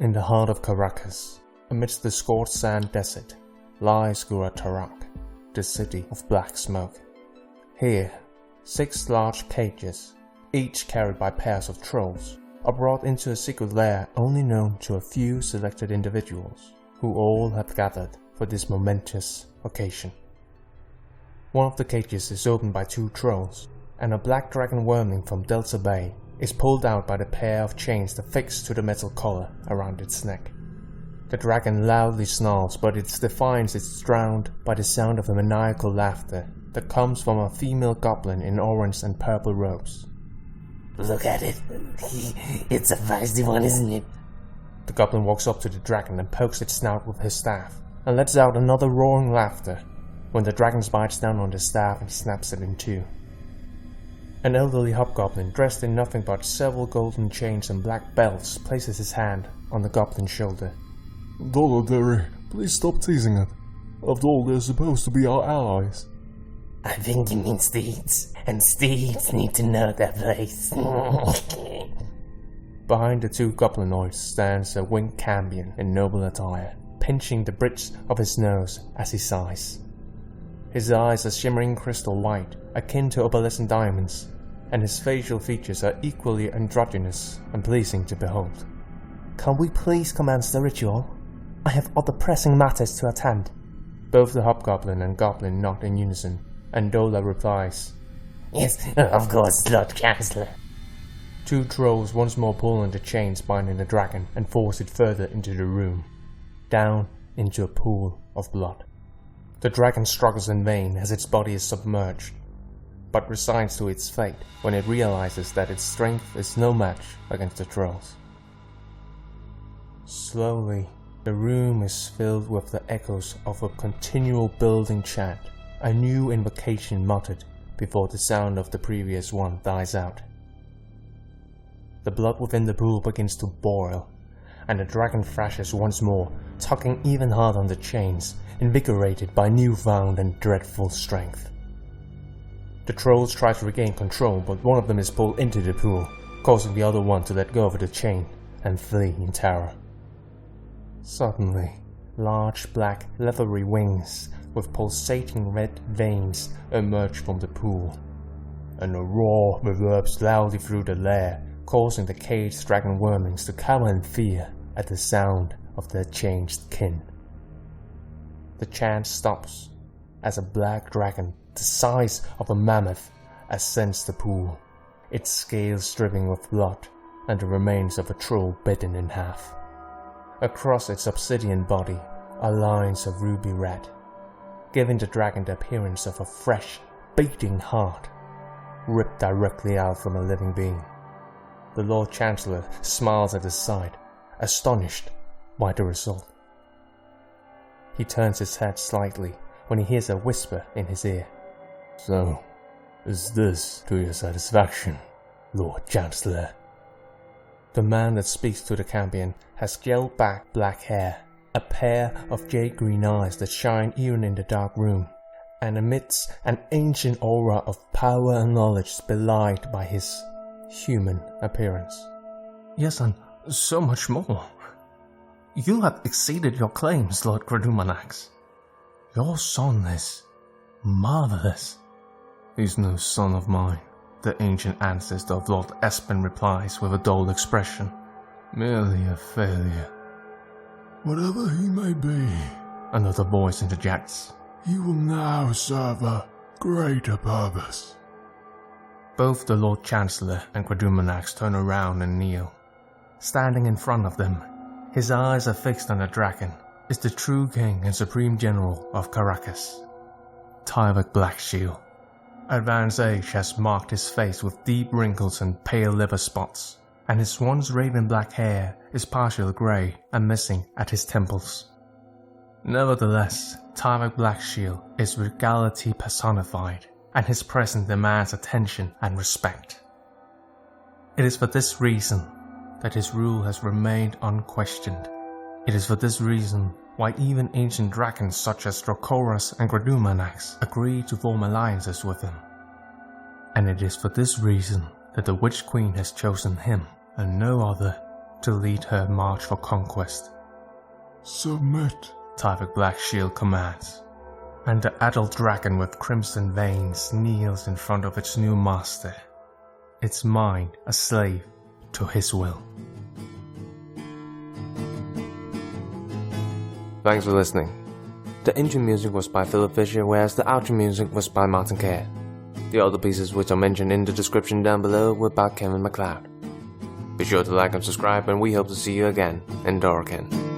In the heart of Caracas, amidst the scorched sand desert, lies Tyrant, the city of black smoke. Here, 6 large cages, each carried by pairs of trolls, are brought into a secret lair only known to a few selected individuals, who all have gathered for this momentous occasion. One of the cages is opened by 2 trolls, and a black dragon wormling from Delta Bay is pulled out by the pair of chains affixed to the metal collar around its neck. The dragon loudly snarls, but its defiance is drowned by the sound of a maniacal laughter that comes from a female goblin in orange and purple robes. Look at it. It's a feisty one, isn't it? The goblin walks up to the dragon and pokes its snout with his staff, and lets out another roaring laughter when the dragon bites down on the staff and snaps it in 2. An elderly hobgoblin dressed in nothing but several golden chains and black belts places his hand on the goblin's shoulder. Dollar, please stop teasing it. After all, they're supposed to be our allies. I think you mean steeds, and steeds need to know their place. Behind the 2 goblinoids stands a winged cambion in noble attire, pinching the bridge of his nose as he sighs. His eyes are shimmering crystal white, akin to opalescent diamonds, and his facial features are equally androgynous and pleasing to behold. Can we please commence the ritual? I have other pressing matters to attend. Both the hobgoblin and goblin nod in unison, and Dola replies, Yes, of course, Lord Chancellor. 2 trolls once more pull on the chains binding the dragon and force it further into the room, down into a pool of blood. The dragon struggles in vain as its body is submerged, but resigns to its fate when it realizes that its strength is no match against the trolls. Slowly, the room is filled with the echoes of a continual building chant, a new invocation muttered before the sound of the previous one dies out. The blood within the pool begins to boil, and the dragon thrashes once more, tugging even harder on the chains, invigorated by newfound and dreadful strength. The trolls try to regain control, but one of them is pulled into the pool, causing the other one to let go of the chain and flee in terror. Suddenly, large black leathery wings with pulsating red veins emerge from the pool, and a roar reverbs loudly through the lair, causing the caged dragon wormlings to cower in fear at the sound of their changed kin. The chant stops as a black dragon, the size of a mammoth, ascends the pool, its scales dripping with blood and the remains of a troll bitten in half. Across its obsidian body are lines of ruby red, giving the dragon the appearance of a fresh, beating heart, ripped directly out from a living being. The Lord Chancellor smiles at his side, astonished by the result. He turns his head slightly when he hears a whisper in his ear. So, is this to your satisfaction, Lord Chancellor? The man that speaks to the campion has gelled back black hair, a pair of jade green eyes that shine even in the dark room, and emits an ancient aura of power and knowledge belied by his human appearance. Yes, and so much more. You have exceeded your claims, Lord Gradumanax. Your son is marvelous. He's no son of mine, the ancient ancestor of Lord Espen replies with a dull expression. Merely a failure. Whatever he may be, another voice interjects. He will now serve a greater purpose. Both the Lord Chancellor and Gradumanax turn around and kneel. Standing in front of them, his eyes are fixed on the dragon, is the true king and supreme general of Caracas, Tyrant Blackshield. Advanced age has marked his face with deep wrinkles and pale liver spots, and his once raven black hair is partially grey and missing at his temples. Nevertheless, Tyrant Blackshield is regality personified, and his presence demands attention and respect. It is for this reason that his rule has remained unquestioned. It is for this reason why even ancient dragons such as Dracoras and Gradumanax agree to form alliances with him. And it is for this reason that the Witch Queen has chosen him and no other to lead her march for conquest. Submit. Typhus Black Shield commands, and the adult dragon with crimson veins kneels in front of its new master, its mind a slave to his will. Thanks for listening. The intro music was by Fischer, whereas the outro music was by Martin Kerr. The other pieces which are mentioned in the description down below were by Kevin MacLeod. Be sure to like and subscribe, and we hope to see you again in Doraken.